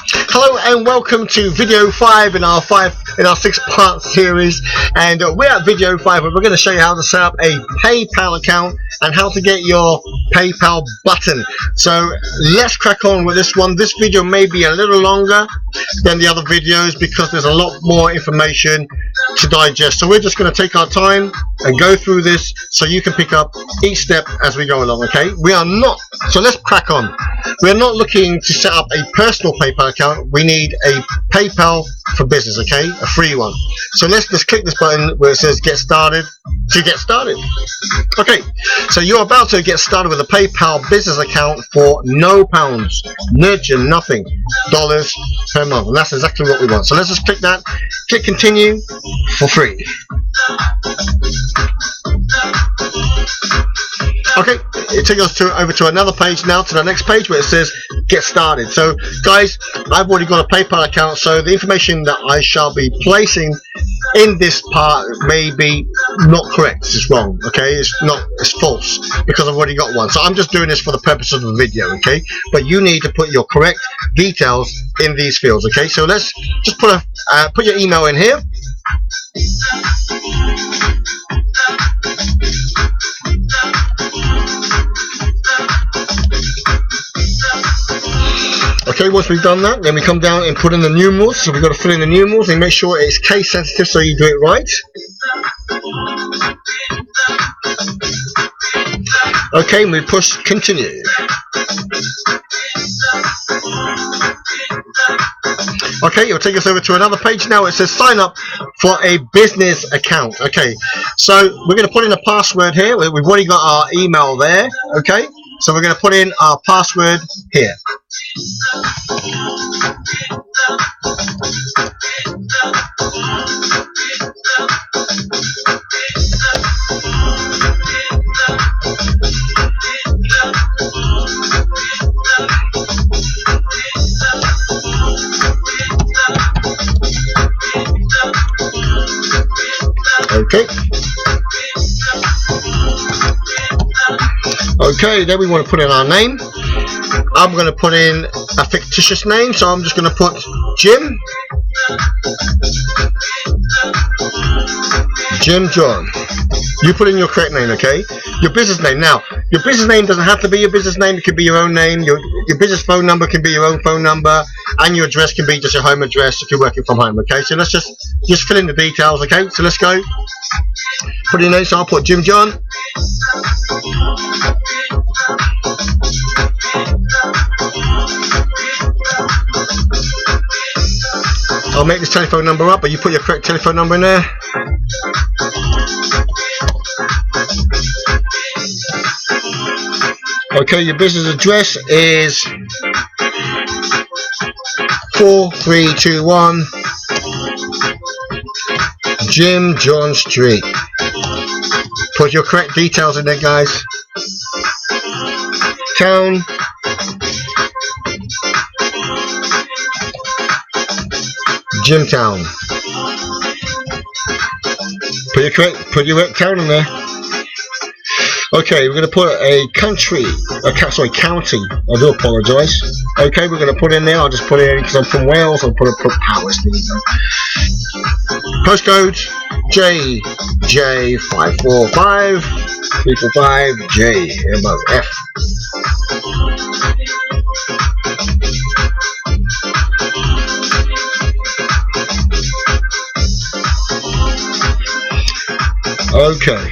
Hello and welcome to video 5 in our 6-part series, and we're at video 5 and we're going to show you how to set up a PayPal account and how to get your PayPal button. So let's crack on with this one. This video may be a little longer than the other videos because there's a lot more information to digest, so we're just going to take our time and go through this so you can pick up each step as we go along. Okay, so let's crack on. We're not looking to set up a personal PayPal account. We need a PayPal for business, okay, a free one. So let's just click this button where it says get started to get started. Okay, so you're about to get started with a PayPal business account for no pounds, nurture nothing, dollars per month, and that's exactly what we want. So let's just click that, click continue for free. Okay, it takes us over to another page now, to the next page where it says get started. So guys, I've already got a PayPal account, so the information that I shall be placing in this part may be not correct. It's wrong, okay, it's false because I've already got one. So I'm just doing this for the purpose of the video, okay, but you need to put your correct details in these fields. Okay, so let's just put your email in here. Okay, once we've done that, then we come down and put in the numerals. So we've got to fill in the numerals and make sure it's case sensitive so you do it right. Okay, and we push continue. Okay, it'll take us over to another page now. It says sign up for a business account. Okay, so we're going to put in a password here. We've already got our email there. Okay, so we're going to put in our password here. Okay. Okay, then we want to put in our name. I'm going to put in a fictitious name, so I'm just going to put Jim John. You put in your correct name, okay? Your business name. Now, your business name doesn't have to be your business name. It could be your own name. Your business phone number can be your own phone number, and your address can be just your home address if you're working from home. Okay, so let's just fill in the details. Okay, so let's go. Put in your name. So I'll put Jim John. I'll make this telephone number up, but you put your correct telephone number in there. Okay, your business address is 4321 Jim John Street. Put your correct details in there, guys. Town. Jimtown. Put your correct town in there. Okay, we're going to put a county. I do apologise. Okay, we're going to put in there. I'll just put it in because I'm from Wales. I'll put Powers. Postcode JJ545 345 JMOF. Okay.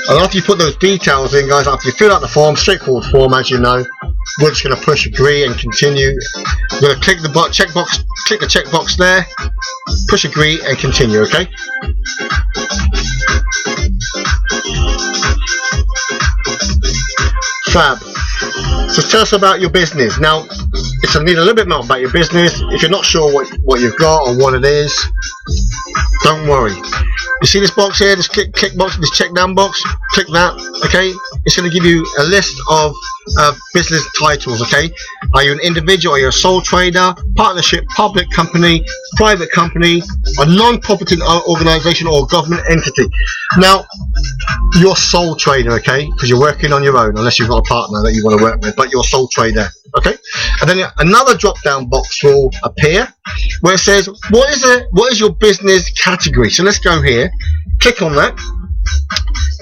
And after you put those details in, guys, after you fill out the form, straightforward form as you know, we're just going to push agree and continue. We're going to click the checkbox, click the checkbox there, push agree and continue. Okay. Fab. So tell us about your business. Now, it's going to need a little bit more about your business. If you're not sure what you've got or what it is, don't worry. You see this box here, this click box, this check down box, click that, okay? It's going to give you a list of business titles, okay? Are you an individual, are you a sole trader, partnership, public company, private company, a non-profit organization or government entity? Now, you're sole trader, okay? Because you're working on your own, unless you've got a partner that you want to work with, but you're sole trader, Okay, and then another drop down box will appear where it says what is your business category. So let's go here, click on that.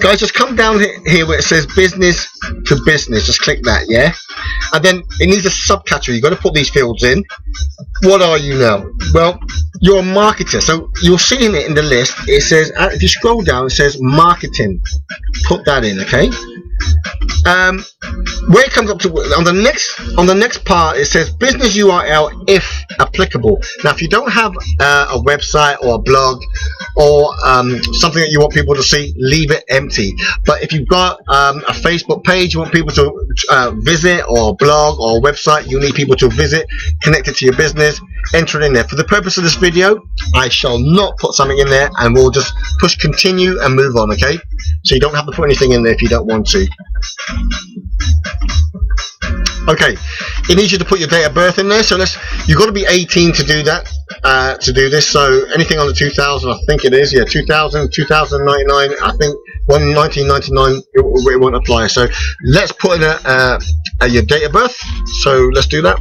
Guys, just come down here where it says business to business, just click that, yeah, and then it needs a subcategory. You've got to put these fields in. What are you now? Well, you're a marketer, so you'll see in it in the list, it says, if you scroll down, it says marketing. Put that in, okay. Where it comes up to on the next part, it says business URL if applicable. Now, if you don't have a website or a blog or something that you want people to see, leave it empty. But if you've got a Facebook page you want people to visit, or a blog or a website you need people to visit connected to your business, enter it in there. For the purpose of this video, I shall not put something in there, and we'll just push continue and move on, okay? So you don't have to put anything in there if you don't want to. Okay, it needs you to put your date of birth in there, so you've got to be 18 to do that, to do this. So anything under 2000, I think it is, yeah, 2000, 2099, I think 1999 it won't apply. So let's put in your date of birth, so let's do that.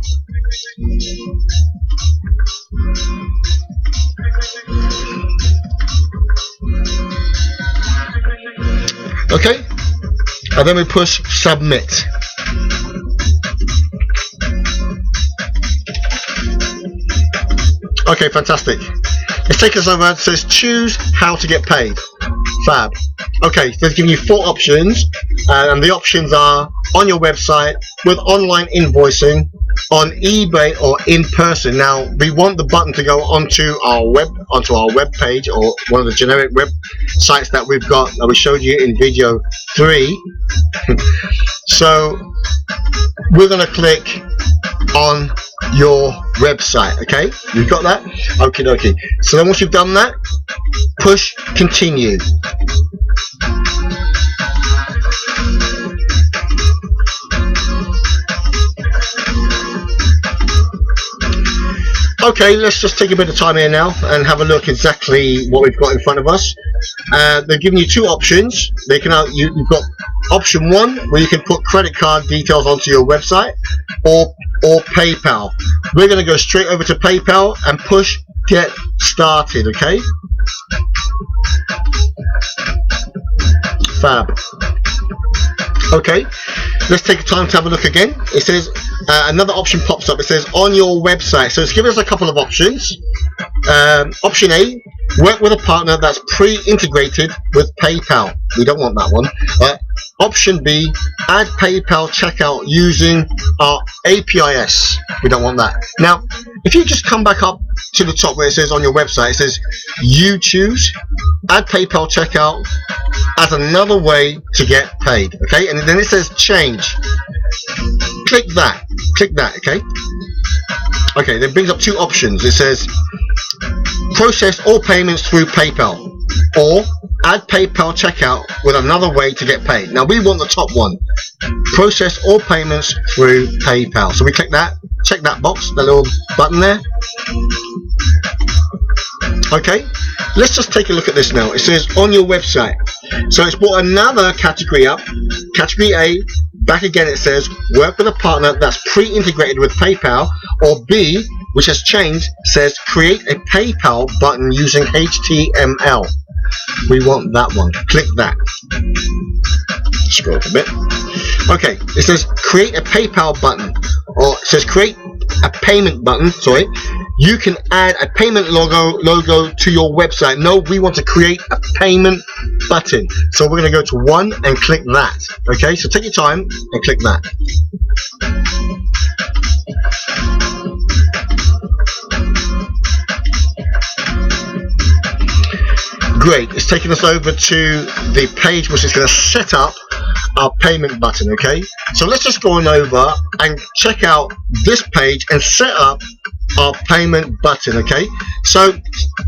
Okay, and then we push submit. Okay, fantastic. Let's take us over. It says choose how to get paid. Fab. Okay, so it's giving you 4 options, and the options are on your website, with online invoicing, on eBay, or in person. Now, we want the button to go onto our web page, or one of the generic websites that we've got that we showed you in video 3. So we're going to click on your website. Okay, you've got that. Okay. So then once you've done that, push continue. Okay, let's just take a bit of time here now and have a look exactly what we've got in front of us. They're giving you 2 options. You've got option 1 where you can put credit card details onto your website, or PayPal. We're going to go straight over to PayPal and push get started. Okay, fab. Okay, let's take time to have a look again. It says another option pops up. It says on your website. So it's giving us a couple of options. Option A, work with a partner that's pre-integrated with PayPal. We don't want that one. Option B, add PayPal checkout using our APIs. We don't want that. Now, if you just come back up to the top where it says on your website, it says you choose add PayPal checkout as another way to get paid. Okay, and then it says change. Click that. Okay. Okay, then it brings up 2 options. It says process all payments through PayPal, or add PayPal checkout with another way to get paid. Now we want the top one, process all payments through PayPal. So we click that, check that box, the little button there. Okay, let's just take a look at this now. It says on your website. So it's brought another category up, category A. Back again it says work with a partner that's pre-integrated with PayPal, or B, which has changed, says create a PayPal button using HTML. We want that one. Click that. Scroll up a bit. Okay, it says create a PayPal button, or it says create a payment button. Sorry, you can add a payment logo to your website. No, we want to create a payment button. So we're going to go to 1 and click that. Okay, so take your time and click that. Great, it's taking us over to the page which is going to set up our payment button. Okay, so let's just go on over and check out this page and set up our payment button. Okay, so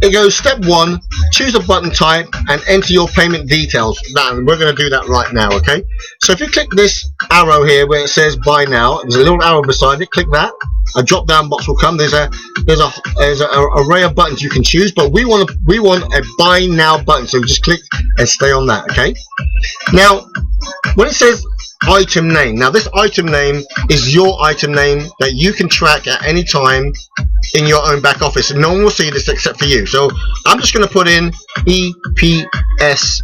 it goes step 1, choose a button type and enter your payment details. And we're going to do that right now. Okay, so if you click this arrow here where it says buy now, there's a little arrow beside it. Click that. A drop down box will come. There's an array of buttons you can choose, but we want a buy now button, so just click and stay on that. Okay, now when it says item name. Now this item name is your item name that you can track at any time in your own back office. No one will see this except for you. So I'm just going to put in EPS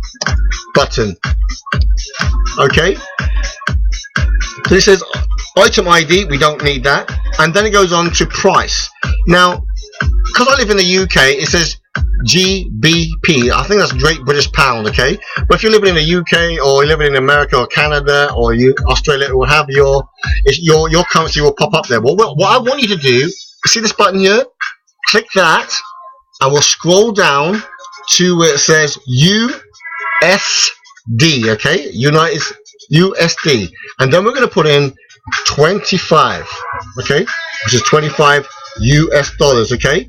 button. Okay, so this says item ID, we don't need that, and then it goes on to price. Now because I live in the UK, it says GBP. I think that's Great British Pound. Okay, but if you're living in the UK or you're living in America or Canada or Australia, it will have your currency will pop up there. Well, what I want you to do, see this button here, click that and we'll scroll down to where it says USD. Okay, United USD, and then we're going to put in 25. Okay, which is 25 US dollars. Okay,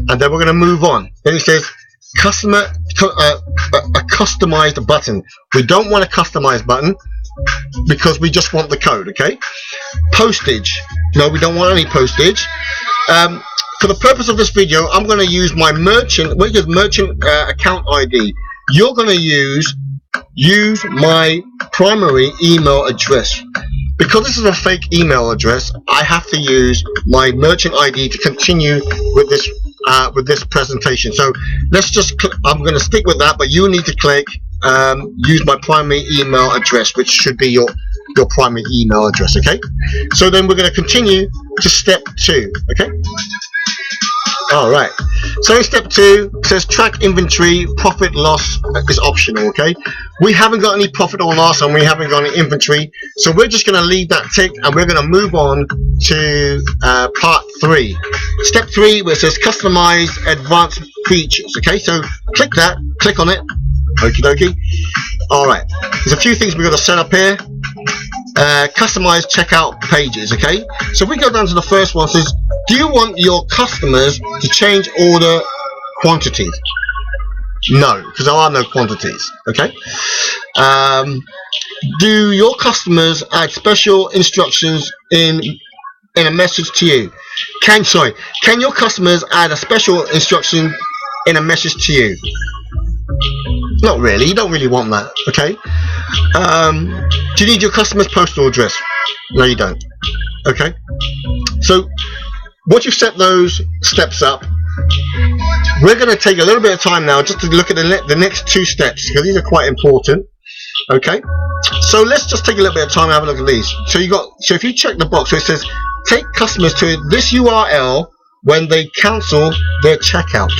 and then we're going to move on. Then it says customer a customized button. We don't want a customized button because we just want the code. Okay, postage, no, we don't want any postage. For the purpose of this video, I'm going to use my merchant account ID. You're going to use my primary email address. Because this is a fake email address, I have to use my merchant ID to continue with this presentation. So let's just I'm going to stick with that, but you need to click use my primary email address, which should be your primary email address. Okay, so then we're going to continue to step 2. Okay, alright, so in step 2 it says track inventory, profit loss is optional. Okay, we haven't got any profit or loss and we haven't got any inventory, so we're just going to leave that tick and we're going to move on to part 3, step 3, where it says customize advanced features. Okay, so click on it. Okie dokie. Alright, there's a few things we've got to set up here. Customize checkout pages. Okay, so if we go down to the first one, it says, do you want your customers to change order quantities? No, because there are no quantities. Okay, do your customers add special instructions in a message to you? Can your customers add a special instruction in a message to you? Not really, you don't really want that. Okay, do you need your customer's postal address? No, you don't. Okay, so once you've set those steps up, we're going to take a little bit of time now just to look at the next 2 steps, because these are quite important. Okay, so let's just take a little bit of time and have a look at these. So if you check the box where it says take customers to this URL when they cancel their checkout.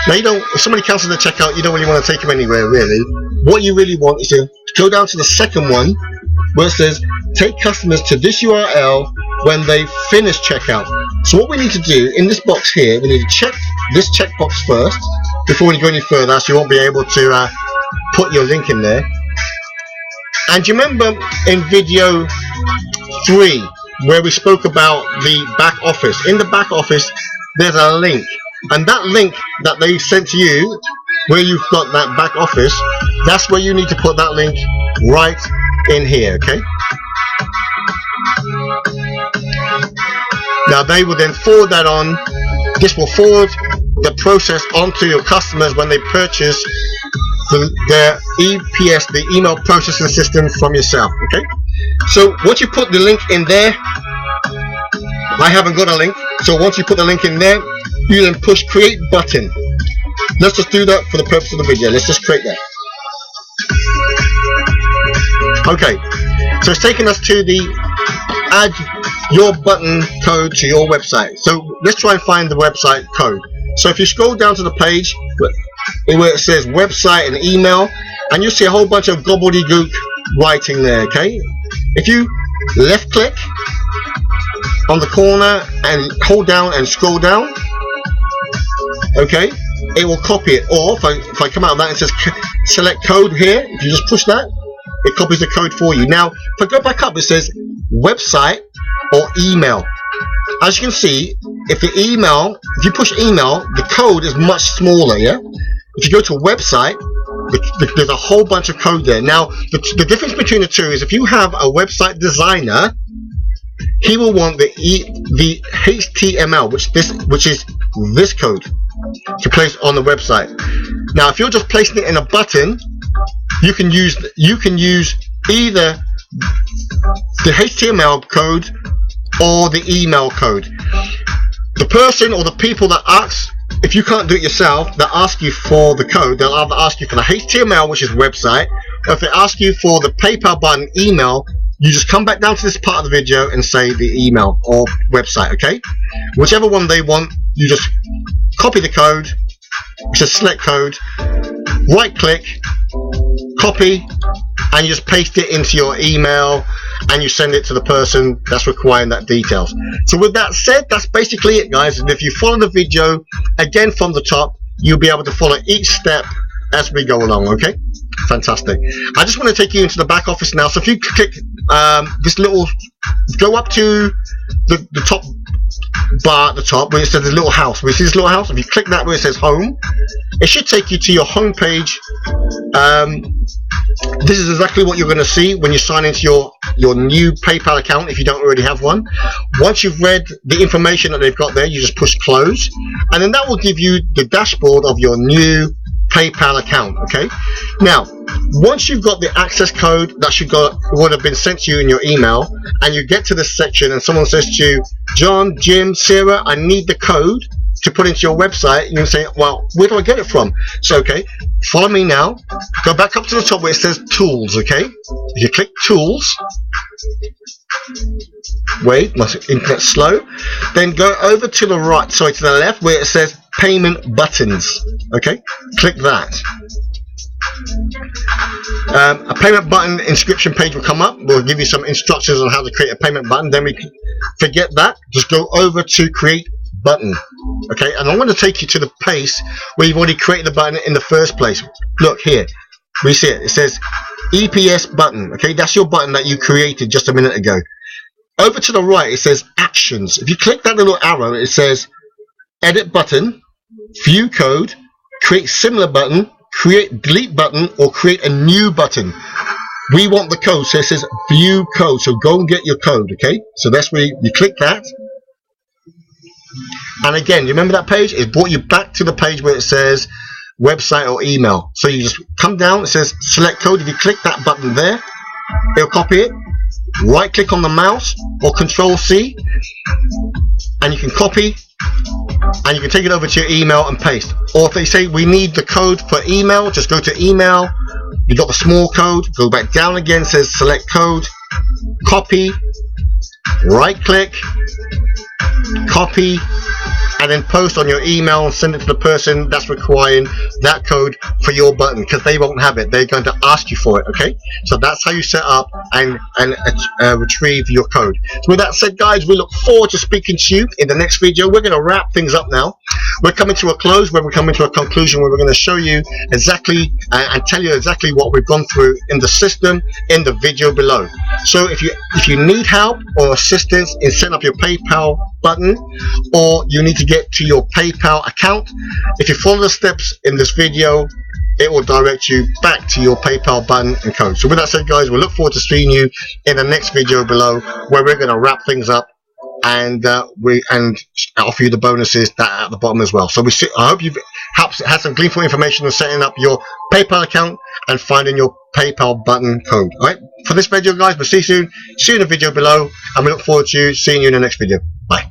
Now if somebody cancels their checkout, you don't really want to take them anywhere really. What you really want is to go down to the second one where it says take customers to this URL when they finish checkout. So what we need to do in this box here, we need to check this checkbox first before we go any further, so you won't be able to put your link in there. And you remember in video 3 where we spoke about the back office? In the back office there's a link, and that link that they sent to you where you've got that back office, that's where you need to put that link right in here. Okay, now they will then forward that on. This will forward the process onto your customers when they purchase their EPS, the email processing system, from yourself. Okay, so once you put the link in there, I haven't got a link, so once you put the link in there, you then push create button. Let's just do that for the purpose of the video. Let's just create that. Okay, so it's taking us to the add your button code to your website. So let's try and find the website code. So if you scroll down to the page where it says website and email, and you'll see a whole bunch of gobbledygook writing there. Okay, if you left click on the corner and hold down and scroll down, okay, it will copy it. Or if I come out of that and it says select code here, if you just push that, it copies the code for you. Now if I go back up, it says website or email. As you can see, if you push email, the code is much smaller. Yeah, if you go to a website, there's a whole bunch of code there. Now the difference between the two is if you have a website designer, he will want the HTML, which is this code, to place on the website. Now if you're just placing it in a button, you can use either the HTML code or the email code. The person or the people that ask, if you can't do it yourself, they'll ask you for the code. They'll either ask you for the HTML, which is website, or if they ask you for the PayPal button email, you just come back down to this part of the video and say the email or website, okay? Whichever one they want, you just copy the code, which is select code, right click, copy, and you just paste it into your email and you send it to the person that's requiring that details. So with that said, that's basically it, guys. And if you follow the video again from the top, you'll be able to follow each step as we go along, okay? Fantastic. I just want to take you into the back office now. So if you click this little, go up to the top bar at the top where it says the little house. Where you see this little house? If you click that where it says home, it should take you to your home page. This is exactly what you're going to see when you sign into your new PayPal account if you don't already have one. Once you've read the information that they've got there, you just push close, and then that will give you the dashboard of your new PayPal account. Okay, now once you've got the access code that would have been sent to you in your email, and you get to this section and someone says to you, John, Jim, Sarah, I need the code to put into your website, you can say, well, where do I get it from? So okay, follow me now, go back up to the top where it says tools. Okay, if you click tools, wait, my internet's slow, then go over to the right, sorry, to the left where it says payment buttons. Okay, click that. A payment button inscription page will come up. We'll give you some instructions on how to create a payment button. Then we forget that, just go over to create button. Okay, and I'm going to take you to the place where you've already created the button in the first place. Look here, we see it, it says EPS button. Okay, that's your button that you created just a minute ago. Over to the right it says actions. If you click that little arrow, it says edit button, view code, create similar button, create delete button, or create a new button. We want the code, so it says view code, so go and get your code. Okay, so that's where you click that, and again, you remember that page? It brought you back to the page where it says website or email. So you just come down, it says select code. If you click that button there, it'll copy it. Right click on the mouse or Control C, and you can copy, and you can take it over to your email and paste. Or if they say we need the code for email, just go to email, you got the small code, go back down again, says select code, copy, right click, copy, and then post on your email and send it to the person that's requiring that code for your button, because they won't have it. They're going to ask you for it. Okay, so that's how you set up and retrieve your code. So with that said, guys, we look forward to speaking to you in the next video. We're going to wrap things up now. We're coming to a close, where we're coming to a conclusion, where we're going to show you exactly and tell you exactly what we've gone through in the system in the video below. So if you need help or assistance in setting up your PayPal button, or you need to get to your PayPal account, if you follow the steps in this video, it will direct you back to your PayPal button and code. So with that said, guys, we look forward to seeing you in the next video below, where we're going to wrap things up and offer you the bonuses that are at the bottom as well. So I hope you've had some gleanful information on setting up your PayPal account and finding your PayPal button code. Alright, for this video, guys, we'll see you soon. See you in the video below, and we look forward to seeing you in the next video. Bye.